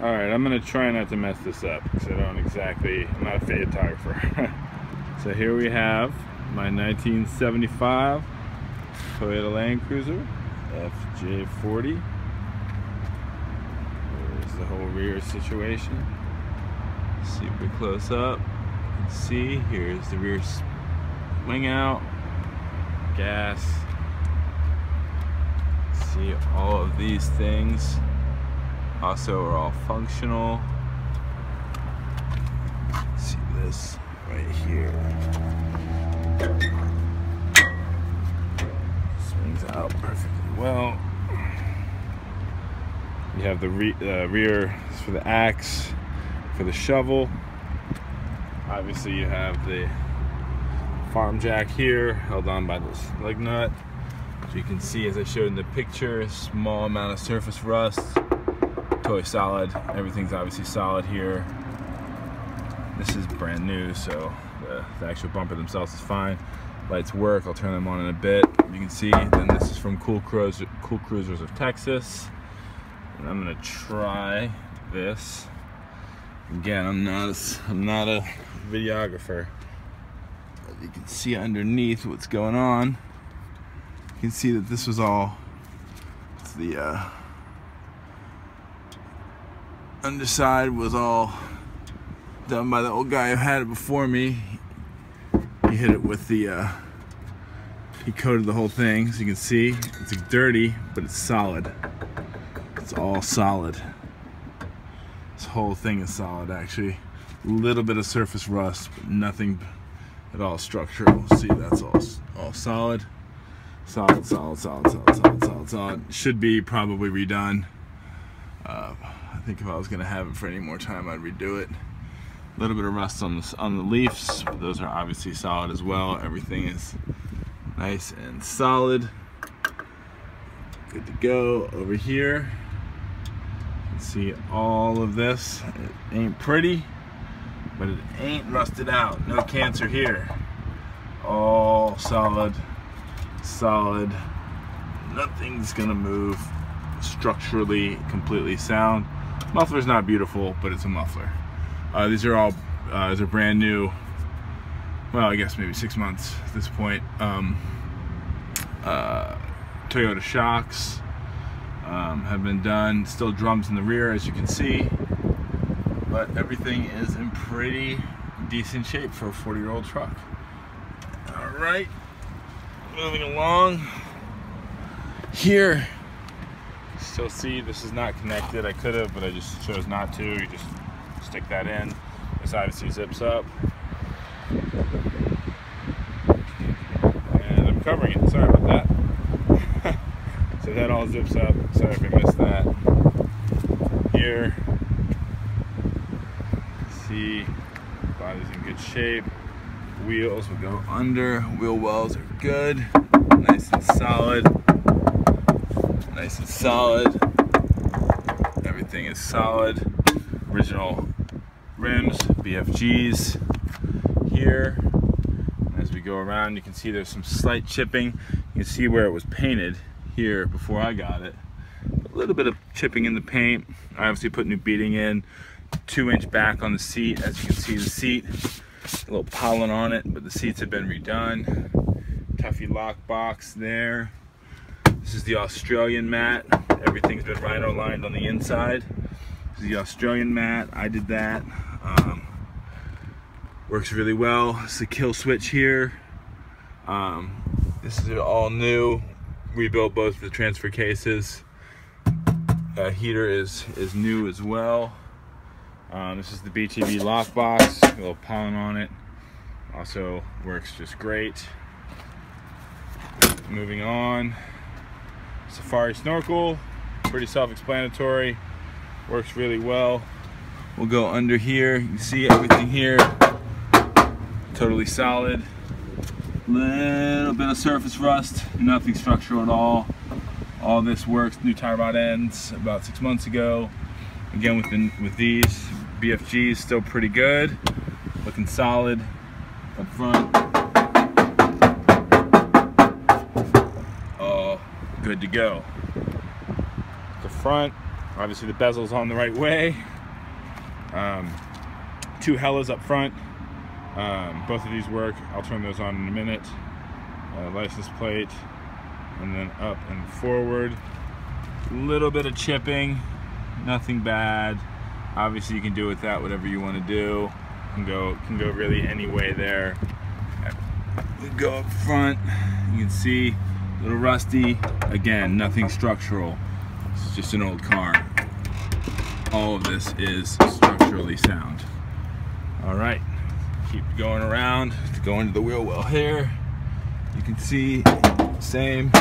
Alright, I'm going to try not to mess this up because I'm not a photographer. So here we have my 1975 Toyota Land Cruiser FJ40. There's the whole rear situation. Super close up. You can see here's the rear wing out, gas. See all of these things also are all functional. See this right here. Swings out perfectly well. You have the rear for the axe, for the shovel. Obviously you have the farm jack here held on by this lug nut. So you can see, as I showed in the picture, a small amount of surface rust. Totally solid. Everything's obviously solid here. This is brand new, so the actual bumper themselves is fine. Lights work. I'll turn them on in a bit. You can see. Then this is from Cool Cruisers of Texas. And I'm gonna try this. Again, I'm not a videographer. But you can see underneath what's going on. You can see that this was all, it's the underside was all done by the old guy who had it before me. He hit it with the, he coated the whole thing, so you can see it's dirty, but it's solid. It's all solid. This whole thing is solid, actually. A little bit of surface rust, but nothing at all structural. See, that's all solid. Solid. Should be probably redone. I think if I was gonna have it for any more time, I'd redo it. A little bit of rust on the leaves, but those are obviously solid as well. Everything is nice and solid. Good to go. Over here, you can see all of this. It ain't pretty, but it ain't rusted out. No cancer here. All solid. Nothing's gonna move. Structurally completely sound. Muffler's not beautiful, but it's a muffler. These are brand new. Well, I guess maybe 6 months at this point. Toyota shocks have been done. Still drums in the rear, as you can see, but everything is in pretty decent shape for a 40-year-old truck. All right, moving along. Here, still see this is not connected. I could have, but I just chose not to. You just stick that in. This obviously zips up. And I'm covering it, sorry about that. So that all zips up. Sorry if I missed that. Here, see, body's in good shape. Wheels will go under. Wheel wells are good. Nice and solid. Nice and solid. Everything is solid. Original rims, BFGs here. As we go around, you can see there's some slight chipping. You can see where it was painted here before I got it. A little bit of chipping in the paint. I obviously put new beading in. 2-inch back on the seat. As you can see, the seat, a little pollen on it, but the seats have been redone. Tuffy lock box there. This is the Australian mat. Everything's been rhino lined on the inside. This is the Australian mat. I did that. Works really well. It's the kill switch here. This is all new. Rebuilt both the transfer cases. Heater is new as well. This is the BTV lock box. A little pollen on it. Also works just great. Moving on. Safari snorkel, pretty self-explanatory, works really well. We'll go under here. You can see everything here, totally solid. Little bit of surface rust, nothing structural at all. All this works. New tie rod ends about 6 months ago. Again, with these BFGs, still pretty good, looking solid up front. All good to go. The front Obviously the bezel's on the right way. 2 Hellas up front. Both of these work. I'll turn those on in a minute. License plate, and then up and forward. A little bit of chipping, nothing bad. Obviously you can do with that whatever you want to do. Can go really any way there. We go up front. You can see a little rusty. Again, nothing structural. It's just an old car. All of this is structurally sound. All right, keep going around. Let's go into the wheel well here. You can see same.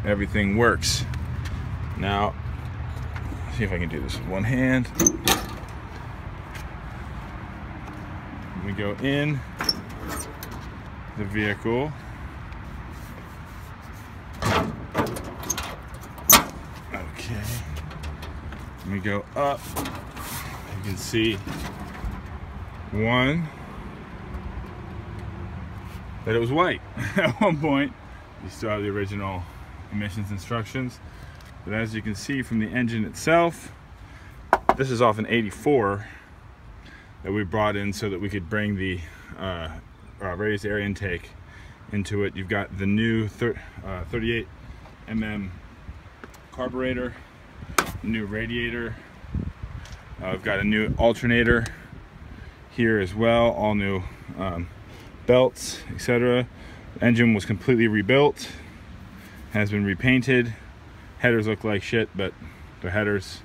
Everything works. Now, see if I can do this with one hand. We go in the vehicle. Okay. We go up. You can see one, that it was white at one point. You still have the original emissions instructions, but as you can see from the engine itself, this is off an 84 that we brought in so that we could bring the raised air intake into it. You've got the new 38 mm carburetor, new radiator. I've got a new alternator here as well, all new belts, etc. Engine was completely rebuilt, has been repainted. Headers look like shit, but they're headers.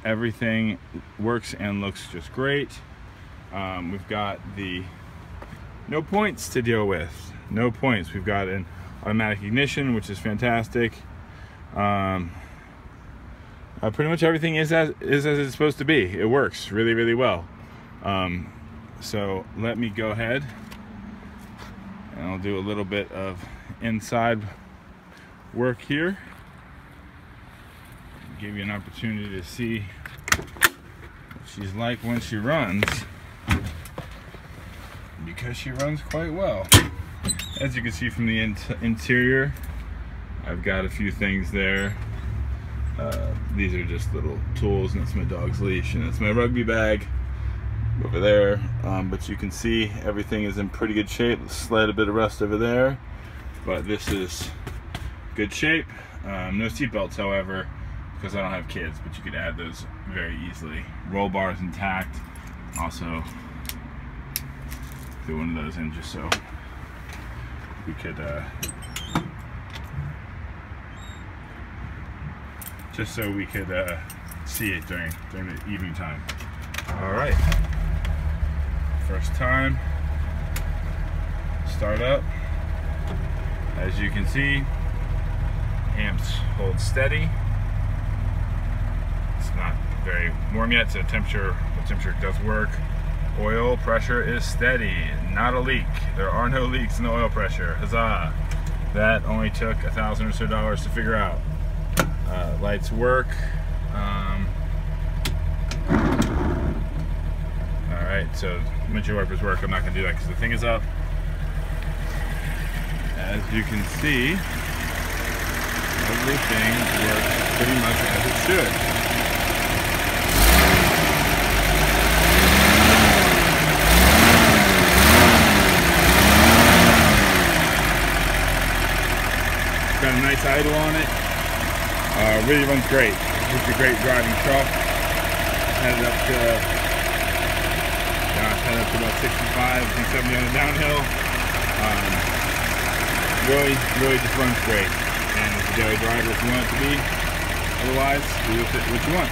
Everything works and looks just great. We've got the no points to deal with. No points. We've got an automatic ignition, which is fantastic. Pretty much everything is as it's supposed to be. It works really, really well. So let me go ahead and I'll do a little bit of inside work here. Give you an opportunity to see what she's like when she runs, because she runs quite well. As you can see from the interior, I've got a few things there. These are just little tools, and it's my dog's leash, and it's my rugby bag over there. But you can see everything is in pretty good shape. Slide a bit of rust over there, but this is good shape. No seat belts, however, because I don't have kids, but you could add those very easily. Roll bars intact. Also do one of those in just so we could see it during the evening time. All right, first time start up. As you can see, amps hold steady. It's not very warm yet, so the temperature does work. Oil pressure is steady, not a leak. There are no leaks in the oil pressure. Huzzah! That only took $1,000 or so to figure out. Lights work. Alright, so windshield wipers work. I'm not going to do that because the thing is up. As you can see, everything works pretty much as it should. Got a nice idle on it. Really runs great. It's a great driving truck. Headed up to about 65, 70 on the downhill. Really just runs great. And it's a daily driver if you want it to be. Otherwise, do with it what you want.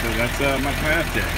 So that's my update.